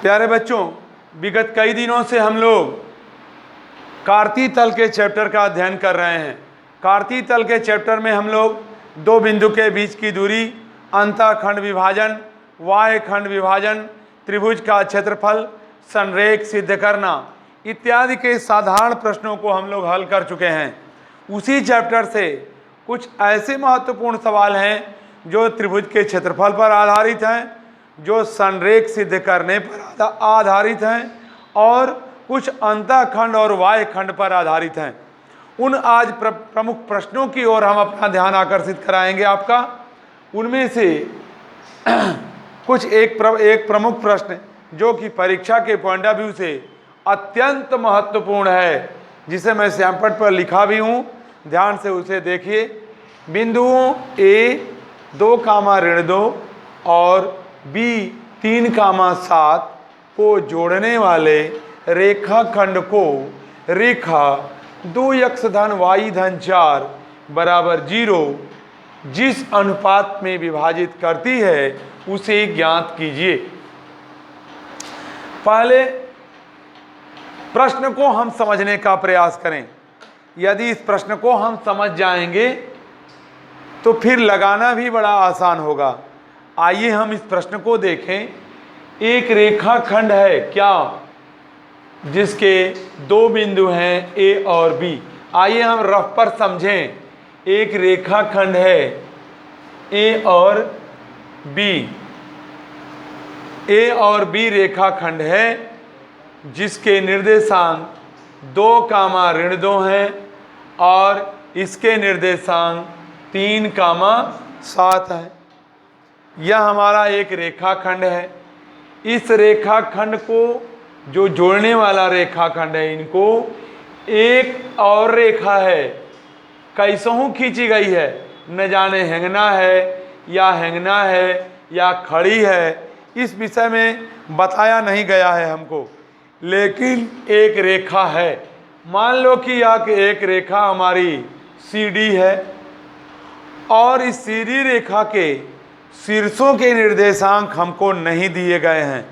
प्यारे बच्चों, विगत कई दिनों से हम लोग कार्तीय तल के चैप्टर का अध्ययन कर रहे हैं। कार्तीय तल के चैप्टर में हम लोग दो बिंदु के बीच की दूरी, अंतःखंड विभाजन, बाह्य खंड विभाजन, त्रिभुज का क्षेत्रफल, संरेख सिद्ध करना इत्यादि के साधारण प्रश्नों को हम लोग हल कर चुके हैं। उसी चैप्टर से कुछ ऐसे महत्वपूर्ण सवाल हैं जो त्रिभुज के क्षेत्रफल पर आधारित हैं, जो संरेख सिद्ध करने पर आधारित हैं और कुछ अंतःखंड और बाह्य खंड पर आधारित हैं। उन आज प्रमुख प्रश्नों की ओर हम अपना ध्यान आकर्षित कराएंगे आपका। उनमें से कुछ एक प्रमुख प्रश्न जो कि परीक्षा के पॉइंट ऑफ व्यू से अत्यंत महत्वपूर्ण है, जिसे मैं सैंपल पर लिखा भी हूँ, ध्यान से उसे देखिए। बिंदुओं A 2, और B 3, को जोड़ने वाले रेखाखंड को रेखा 2x धन y धन 4 बराबर 0 जिस अनुपात में विभाजित करती है उसे ज्ञात कीजिए। पहले प्रश्न को हम समझने का प्रयास करें। यदि इस प्रश्न को हम समझ जाएंगे तो फिर लगाना भी बड़ा आसान होगा। आइए हम इस प्रश्न को देखें। एक रेखाखंड है क्या जिसके दो बिंदु हैं A और B। आइए हम रफ पर समझें। एक रेखाखंड है A और B। A और B रेखाखंड है जिसके निर्देशांक 2, 2 हैं और इसके निर्देशांक 3, 7 है। यह हमारा एक रेखाखंड है। इस रेखाखंड को जो जोड़ने वाला रेखाखंड है, इनको एक और रेखा है कैसहूँ खींची गई है, न जाने हैंगना है या खड़ी है, इस विषय में बताया नहीं गया है हमको, लेकिन एक रेखा है। मान लो कि यह एक रेखा हमारी CD है और इस CD रेखा के शीर्षों के निर्देशांक हमको नहीं दिए गए हैं।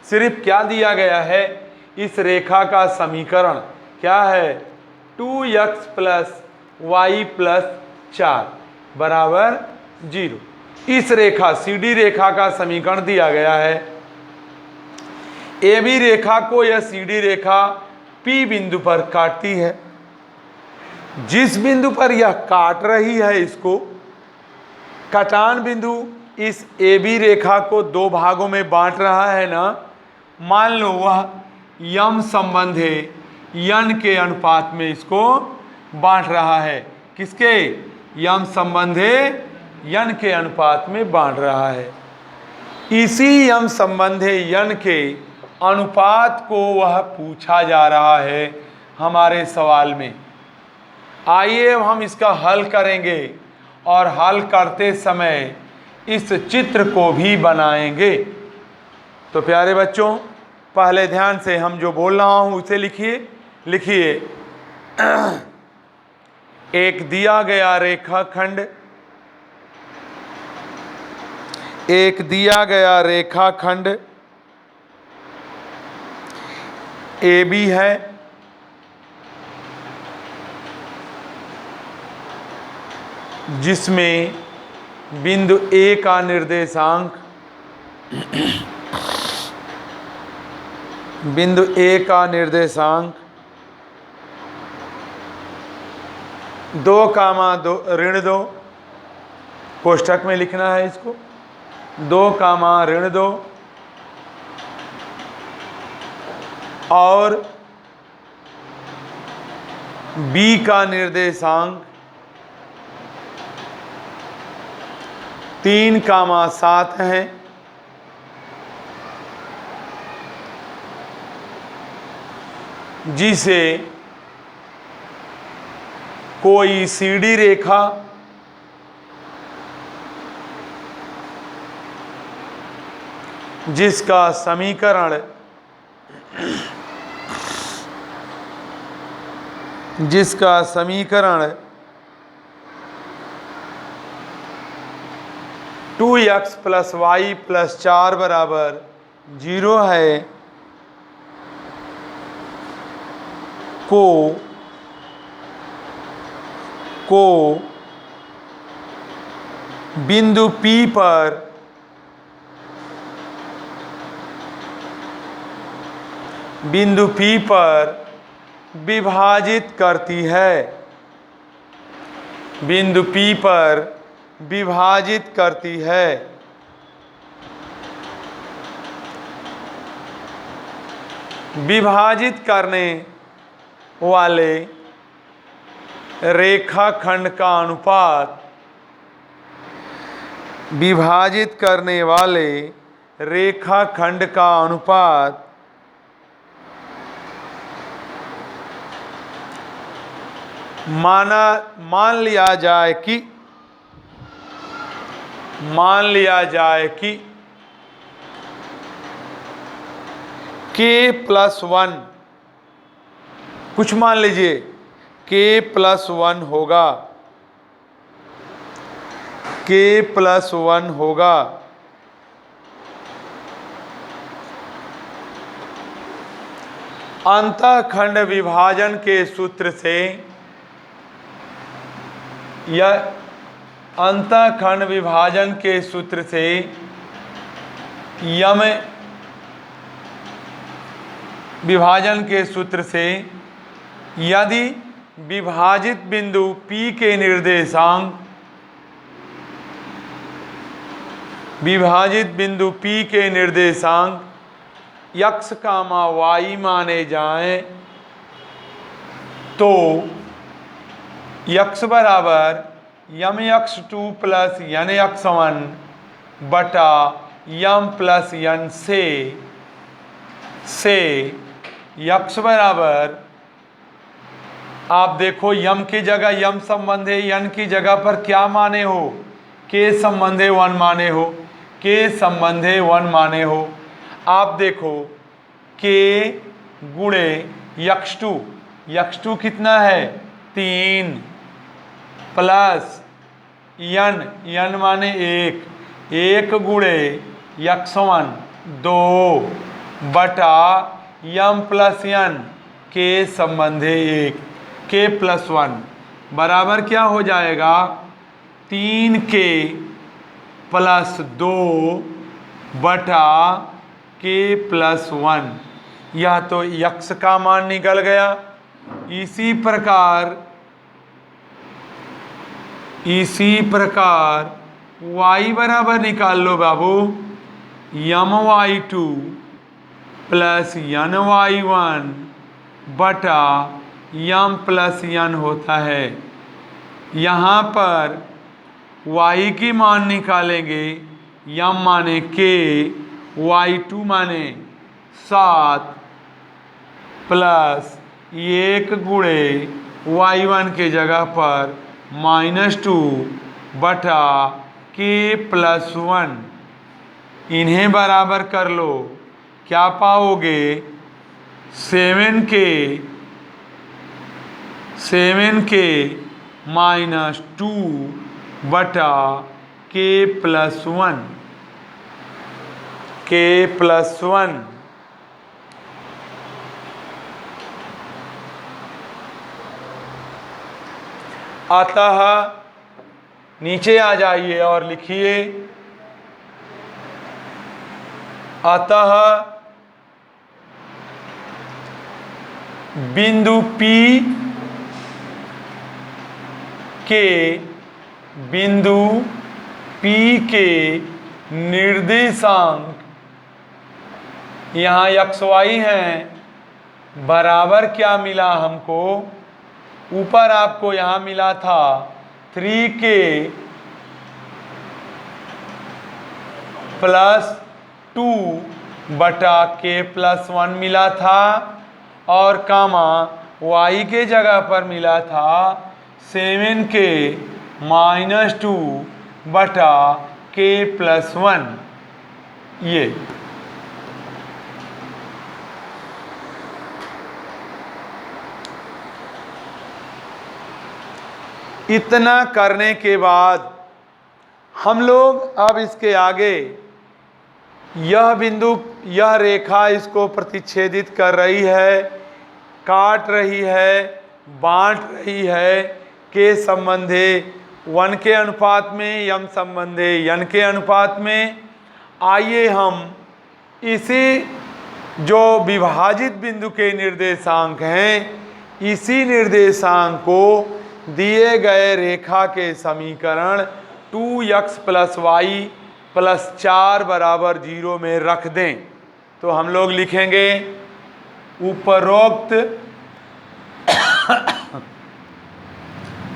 सिर्फ क्या दिया गया है, इस रेखा का समीकरण क्या है, 2x + y + 4 बराबर 0। इस रेखा CD रेखा का समीकरण दिया गया है। AB रेखा को यह CD रेखा P बिंदु पर काटती है। जिस बिंदु पर यह काट रही है, इसको कटान बिंदु इस AB रेखा को दो भागों में बांट रहा है ना। मान लो वह यम संबंधे यन के अनुपात में इसको बांट रहा है। किसके? यम संबंधे यन के अनुपात में बांट रहा है। इसी यम संबंधे यन के अनुपात को वह पूछा जा रहा है हमारे सवाल में। आइए अब हम इसका हल करेंगे और हल करते समय इस चित्र को भी बनाएंगे। तो प्यारे बच्चों, पहले ध्यान से हम जो बोल रहा हूँ उसे लिखिए। एक दिया गया रेखाखंड AB है, जिसमें बिंदु A का निर्देशांक 2, 2 कोष्ठक में लिखना है इसको, 2, 2 और B का निर्देशांक 3, 7 है। जिसे कोई CD रेखा जिसका समीकरण 2x + y + 4 बराबर जीरो है को बिंदु P पर विभाजित करती है, बिंदु P पर विभाजित करती है। विभाजित करने वाले रेखाखंड का अनुपात, विभाजित करने वाले रेखाखंड का अनुपात मान लिया जाए कि k+1, कुछ मान लीजिए k+1 होगा, k+1 होगा। अंतःखंड विभाजन के सूत्र से अंतःखंड विभाजन के सूत्र से विभाजन के सूत्र से यदि विभाजित बिंदु P के निर्देशांक, विभाजित बिंदु P के निर्देशांक x, y माने जाएं तो x बराबर mx2 प्लस nx1 बटा m प्लस n से x बराबर, आप देखो m की जगह m संबंधे n की जगह पर क्या माने हो, k संबंधे 1 माने हो, k संबंधे 1 माने हो। आप देखो k गुणे x2 कितना है 3 प्लस n माने 1 गुणे x1 2 बटा m प्लस n के संबंधे 1, k+1 बराबर क्या हो जाएगा 3k + 2 बटा k+1। यह तो x का मान निकल गया। इसी प्रकार y बराबर निकाल लो बाबू, my2 प्लस ny1 बटा m प्लस n होता है। यहाँ पर y की मान निकालेंगे, m माने k, y2 माने 7 प्लस 1 गुणे y1 के जगह पर -2 बटा k+1। इन्हें बराबर कर लो, क्या पाओगे 7k -2 बटा k+1। अतः नीचे आ जाइए और लिखिए, अतः बिंदु P के निर्देशांक, यहाँ XY हैं, बराबर क्या मिला हमको, ऊपर आपको यहाँ मिला था 3k + 2 बटा k+1 मिला था, और कामा y के जगह पर मिला था 7k -2 बटा k+1। ये इतना करने के बाद हम लोग अब इसके आगे यह बिंदु, यह रेखा इसको प्रतिच्छेदित कर रही है, काट रही है, बांट रही है, के संबंधे वन के अनुपात में, यम संबंधे यन के अनुपात में। आइए हम इसी जो विभाजित बिंदु के निर्देशांक हैं, इसी निर्देशांक को दिए गए रेखा के समीकरण 2x + y + 4 = 0 में रख दें। तो हम लोग लिखेंगे उपरोक्त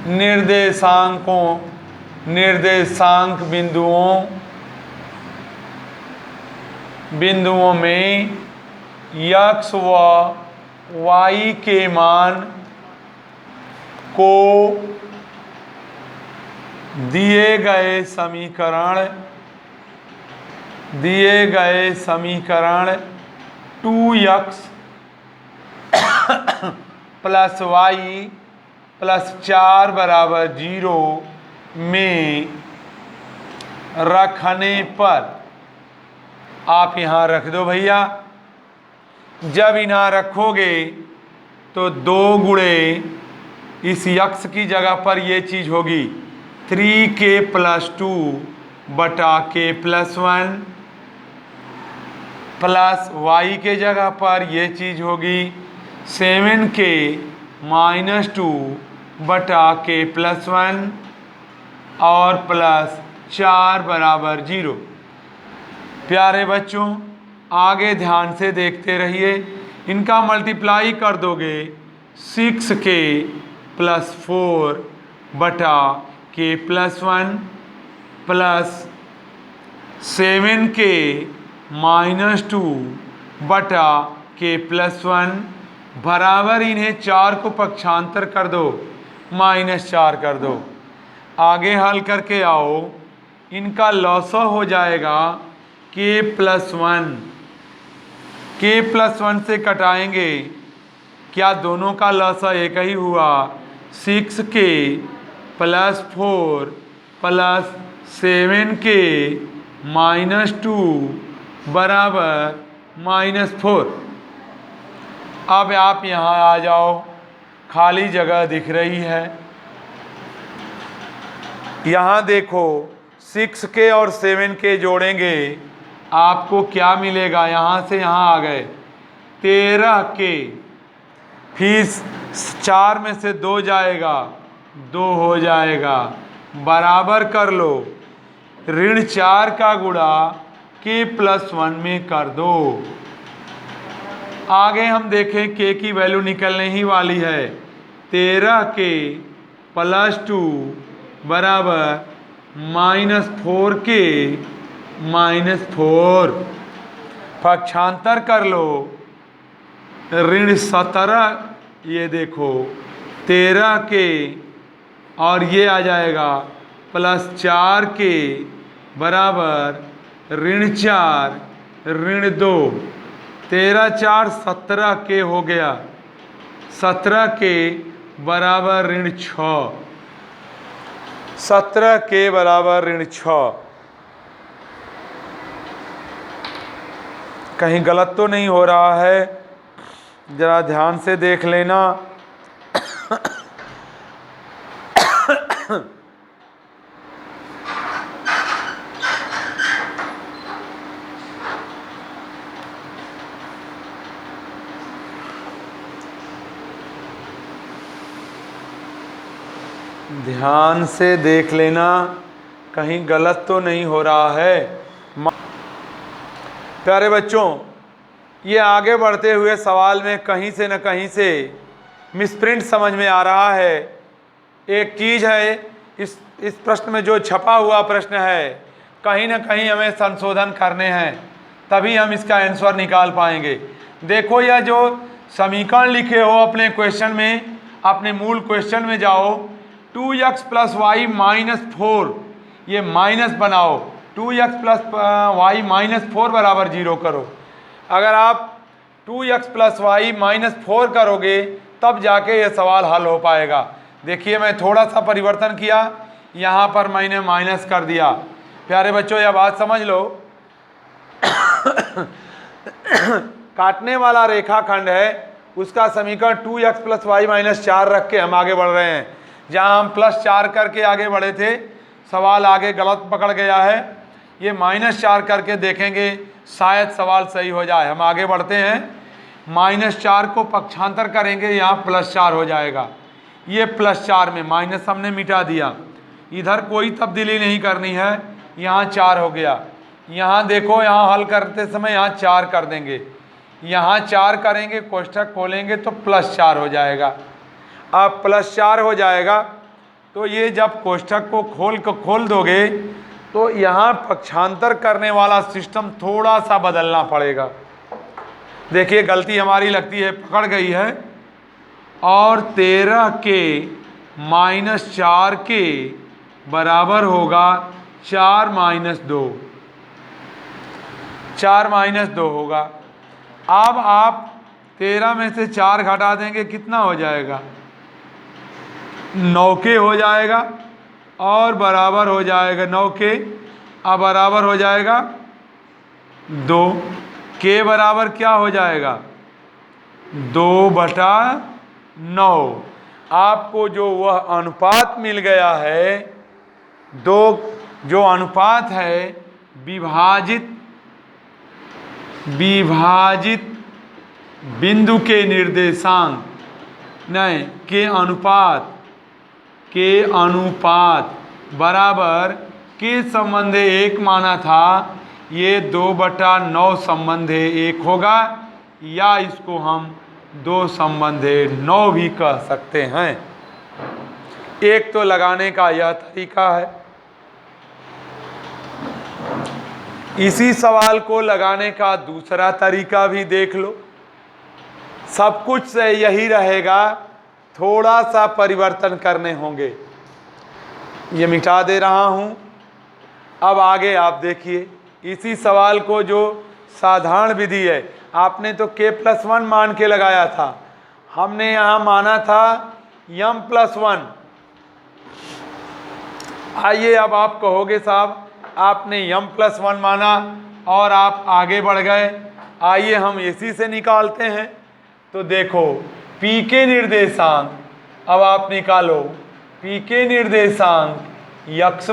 निर्देशांक बिंदुओं में x व y के मान को दिए गए समीकरण 2x + y + 4 = 0 में रखने पर, आप यहाँ रख दो भैया। जब इन्हें रखोगे तो 2 गुणे इस x की जगह पर ये चीज़ होगी 3k + 2 बटा k + 1 प्लस y के जगह पर ये चीज़ होगी 7k - 2 बटा k + 1 और प्लस 4 = 0। प्यारे बच्चों, आगे ध्यान से देखते रहिए। इनका मल्टीप्लाई कर दोगे 6k + 4 बटा k + 1 प्लस 7k - 2 बटा k + 1 बराबर, इन्हें 4 को पक्षांतर कर दो, -4 कर दो। आगे हल करके आओ, इनका लॉसा हो जाएगा k + 1। k + 1 से कटाएंगे, क्या दोनों का लॉसा एक ही हुआ? 6k + 4 प्लस 7k - 2 बराबर -4। अब आप यहाँ आ जाओ, खाली जगह दिख रही है। यहाँ देखो 6k और 7k जोड़ेंगे, आपको क्या मिलेगा? यहाँ से यहाँ आ गए 13k, फिर 4 में से 2 जाएगा, 2 हो जाएगा, बराबर कर लो -4 का गुणा k + 1 में कर दो। आगे हम देखें k की वैल्यू निकलने ही वाली है। 13k + 2 बराबर -4k - 4। पक्षांतर कर लो, -17, ये देखो 13k और ये आ जाएगा +4k बराबर -4 -2। 13 4 17k हो गया, 17k बराबर -6, 17k बराबर -6। कहीं गलत तो नहीं हो रहा है? जरा ध्यान से देख लेना। ध्यान से देख लेना, कहीं गलत तो नहीं हो रहा है। प्यारे बच्चों, ये आगे बढ़ते हुए सवाल में कहीं से न कहीं से मिसप्रिंट समझ में आ रहा है। एक चीज़ है, इस प्रश्न में जो छपा हुआ प्रश्न है, कहीं ना कहीं हमें संशोधन करने हैं, तभी हम इसका आंसर निकाल पाएंगे। देखो, यह जो समीकरण लिखे हो अपने क्वेश्चन में, अपने मूल क्वेश्चन में जाओ, 2x + y - 4, ये माइनस बनाओ, 2x + y - 4 बराबर 0 करो। अगर आप 2x + y - 4 करोगे तब जाके ये सवाल हल हो पाएगा। देखिए, मैं थोड़ा सा परिवर्तन किया, यहाँ पर मैंने माइनस कर दिया। प्यारे बच्चों, यह बात समझ लो काटने वाला रेखाखंड है उसका समीकरण 2x + y - 4 रख के हम आगे बढ़ रहे हैं। जहां हम +4 करके आगे बढ़े थे, सवाल आगे गलत पकड़ गया है। ये -4 करके देखेंगे, शायद सवाल सही हो जाए। हम आगे बढ़ते हैं, -4 को पक्षांतर करेंगे, यहाँ +4 हो जाएगा। ये +4 में माइनस हमने मिटा दिया, इधर कोई तब्दीली नहीं करनी है, यहाँ 4 हो गया। यहाँ देखो, यहाँ हल करते समय यहाँ 4 कर देंगे, यहाँ 4 करेंगे, कोष्ठक खोलेंगे तो +4 हो जाएगा। अब +4 हो जाएगा तो ये जब कोष्ठक को खोल दोगे तो यहाँ पक्षांतर करने वाला सिस्टम थोड़ा सा बदलना पड़ेगा। देखिए गलती हमारी लगती है, पकड़ गई है। और 13 के -4 के बराबर होगा 4 - 2, 4 - 2 होगा। अब आप 13 में से 4 घटा देंगे, कितना हो जाएगा? 9 के हो जाएगा और बराबर हो जाएगा 9 के, अब बराबर हो जाएगा 2 के बराबर क्या हो जाएगा? 2/9। आपको जो वह अनुपात मिल गया है, दो जो अनुपात है विभाजित बिंदु के निर्देशांक नहीं के अनुपात बराबर के संबंधे 1 माना था, ये 2/9 संबंधे 1 होगा, या इसको हम 2 संबंधे 9 भी कह सकते हैं। एक तो लगाने का यह तरीका है। इसी सवाल को लगाने का दूसरा तरीका भी देख लो। सब कुछ से यही रहेगा, थोड़ा सा परिवर्तन करने होंगे। ये मिटा दे रहा हूँ। अब आगे आप देखिए, इसी सवाल को जो साधारण विधि है, आपने तो k+1 मान के लगाया था, हमने यहाँ माना था m+1। आइए अब आप कहोगे साहब आपने m+1 माना और आप आगे बढ़ गए। आइए हम इसी से निकालते हैं। तो देखो p के निर्देशांक, अब आप निकालो p के निर्देशांक x,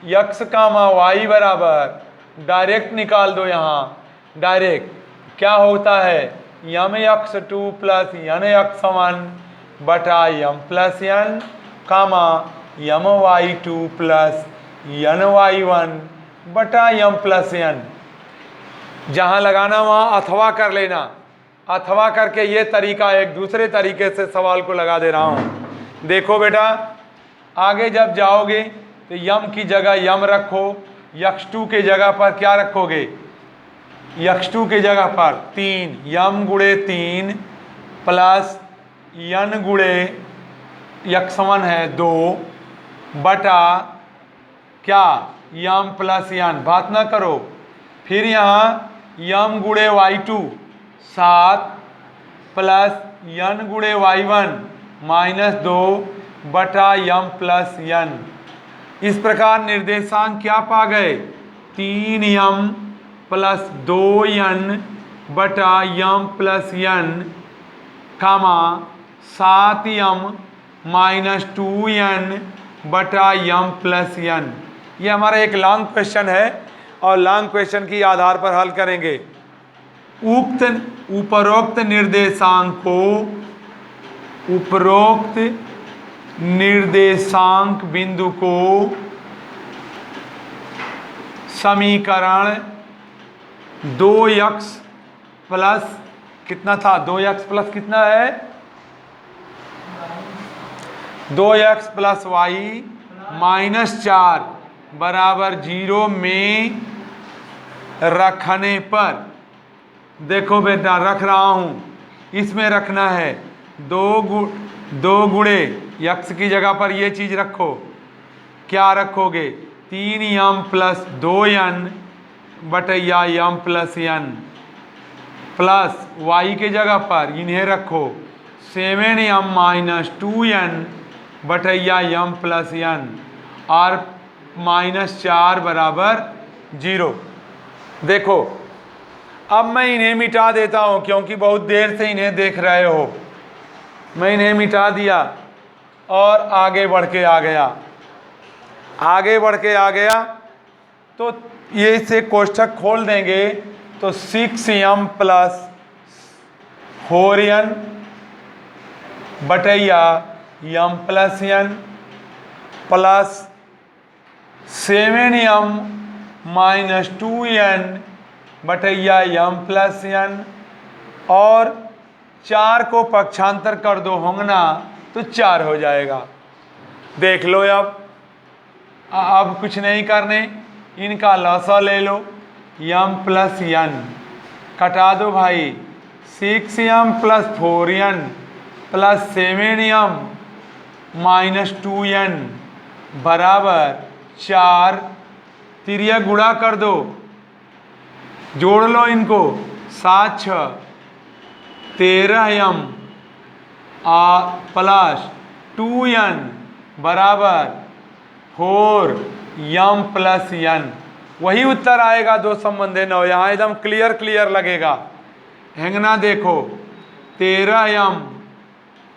y बराबर, डायरेक्ट निकाल दो। यहाँ डायरेक्ट क्या होता है? mx2 + nx1 बटा m+n, my2 + ny1 बटा m+n। जहाँ लगाना वहाँ अथवा कर लेना, अथवा करके ये तरीका एक दूसरे तरीके से सवाल को लगा दे रहा हूँ। देखो बेटा, आगे जब जाओगे तो यम की जगह यम रखो, x2 के जगह पर क्या रखोगे? x2 के जगह पर 3, यम गुणे 3 प्लस n गुणे x1 है 2 बटा क्या? m+n, बात ना करो। फिर यहाँ m गुणे y2 7 प्लस n गुणे y1 -2 बटा m+n। इस प्रकार निर्देशांक क्या पा गए? 3m + 2n बटा m+n, 7m - 2n बटा m+n। ये हमारा एक लॉन्ग क्वेश्चन है और लॉन्ग क्वेश्चन के आधार पर हल करेंगे। उपरोक्त निर्देशांक बिंदु को समीकरण 2x प्लस कितना था? 2x प्लस कितना है? 2x + y - 4 बराबर 0 में रखने पर, देखो बेटा रख रहा हूँ, इसमें रखना है 2 गुणे x की जगह पर ये चीज़ रखो। क्या रखोगे? 3m + 2n बटैया m+n प्लस y के जगह पर इन्हें रखो 7m - 2n बटैया m+n और -4 बराबर 0। देखो अब मैं इन्हें मिटा देता हूँ क्योंकि बहुत देर से इन्हें देख रहे हो। मैं इन्हें मिटा दिया और आगे बढ़ के आ गया। आगे बढ़ के आ गया तो ये से कोष्ठक खोल देंगे तो 6m प्लस 4n बटैया m plus n plus 7m minus 2n बटैया m प्लस n और 4 को पक्षांतर कर दो होंगना तो 4 हो जाएगा। देख लो अब कुछ नहीं करने, इनका लसा ले लो, m प्लस n कटा दो भाई, 6m plus 4n plus 7m minus 2n बराबर 4। तिरिया गुणा कर दो, जोड़ लो इनको, 7 6 13m प्लस 2n बराबर 4m प्लस n। वही उत्तर आएगा 2 संबंधे 9। यहाँ एकदम क्लियर लगेगा। हेंगना देखो, 13m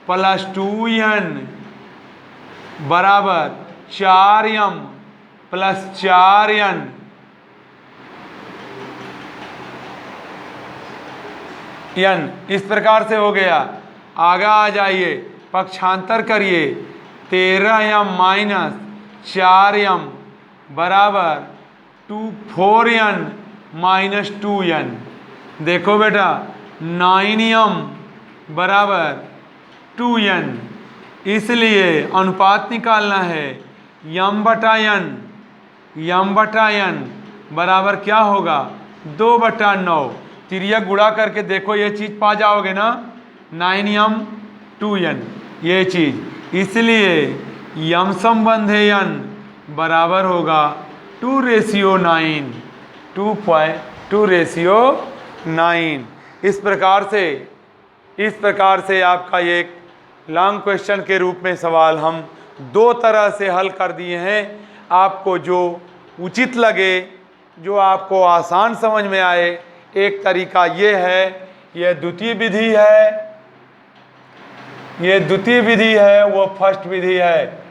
प्लस 2n बराबर 4m प्लस 4n इस प्रकार से हो गया। आगे आ जाइए, पक्षांतर करिए, 13m माइनस 4m बराबर 4n माइनस 2n। देखो बेटा, 9m बराबर 2n, इसलिए अनुपात निकालना है। m बटा n बराबर क्या होगा, 2/9। तिरिया गुणा करके देखो, ये चीज़ पा जाओगे ना, 9m 2n ये चीज़। इसलिए m संबंध है n बराबर होगा 2:9, 2:9। इस प्रकार से आपका ये एक लॉन्ग क्वेश्चन के रूप में सवाल हम 2 तरह से हल कर दिए हैं। आपको जो उचित लगे, जो आपको आसान समझ में आए, एक तरीका ये है, ये द्वितीय विधि है, वो फर्स्ट विधि है।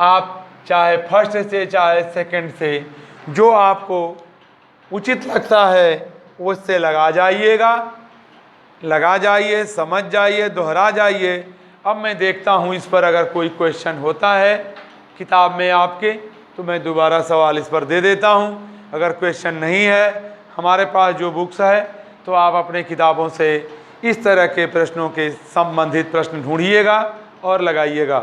आप चाहे फर्स्ट से चाहे सेकंड से, जो आपको उचित लगता है उससे लगा जाइए, समझ जाइए, दोहरा जाइए। अब मैं देखता हूँ इस पर अगर कोई क्वेश्चन होता है किताब में आपके, तो मैं दोबारा सवाल इस पर दे देता हूँ। अगर क्वेश्चन नहीं है हमारे पास जो बुक्स है, तो आप अपने किताबों से इस तरह के प्रश्नों के संबंधित प्रश्न ढूंढिएगा और लगाइएगा।